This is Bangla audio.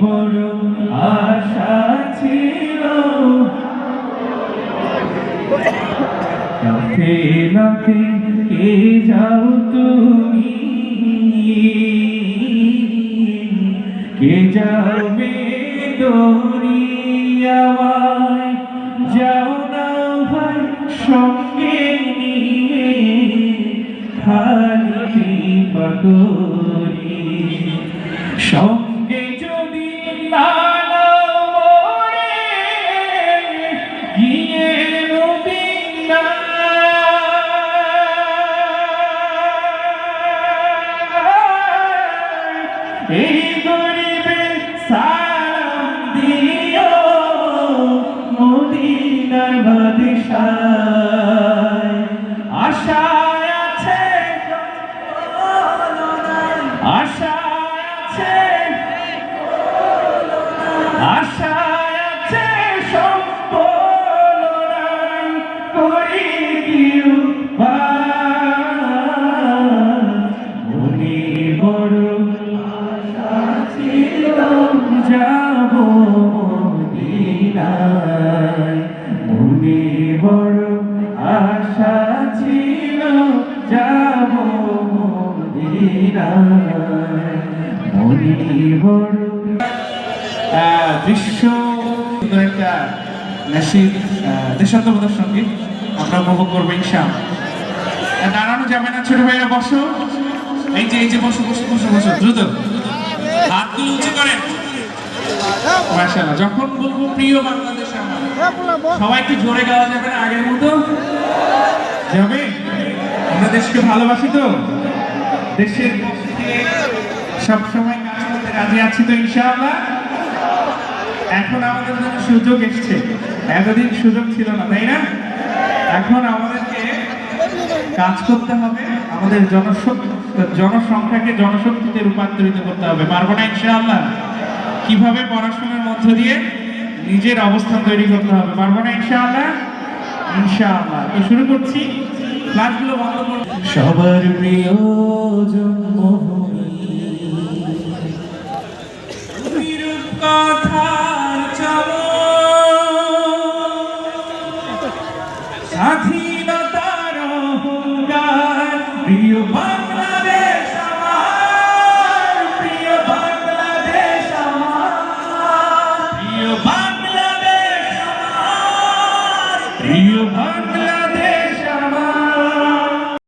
বড় আশা ছিল কাফেলাতে কে যাও তুমি, কে যাবে দরিয়ায়, যাও না ভাই সঙ্গে নিয়ে খালি পাগরি, সঙ্গে যদি না নাও মোরে গিয়ে মদিনা, এই গরিবে সালাম দিও মদিনার বাদশায়, আশায় আছে আশায় আছে আশায় আছে সম্বল নাই, করি কি মনে বড় আশা ছিল যাব মদিনায়, মনে বড় আশা ছিল যাব মদিনায়, মনে বড় দৃশ্য একটা নাশিদ দেশাত্মবোধক সঙ্গীত আমরা উপভোগ করবো ইনশাআল্লাহ। দাঁড়ানো যাবে না ছোট ভাইরা, বসো, এই যে বসো বসো বসো বসো, দ্রুত হাতগুলো উঁচু করেন। মাশাআল্লাহ, যখন বলবো প্রিয় বাংলাদেশ আমার, সবাই একটু জোরে গাওয়া যাবে না আগের মতো? যাবে? আমরা দেশকে ভালোবাসি তো, দেশের পক্ষে সবসময় কাজ করতে রাজি আছি তো ইনশাআল্লাহ। এখন আমাদের জন্য সুযোগ এসছে, এতদিন সুযোগ ছিল না, তাই না? এখন আমাদেরকে কাজ করতে হবে, আমাদের জনসংখ্যাকে জনশক্তিতে রূপান্তরিত করতে হবে। পারবো না ইনশাআল্লাহ? কিভাবে? পড়াশোনার মধ্য দিয়ে নিজের অবস্থান তৈরি করতে হবে। পারবো না ইনশাআল্লাহ? ইনশাআল্লাহ। তো শুরু করছি, ক্লাসগুলো বন্ধ করব। সবার প্রিয় জন্মভূমি, কথার স্বাধীনতার অহংকার, প্রিয়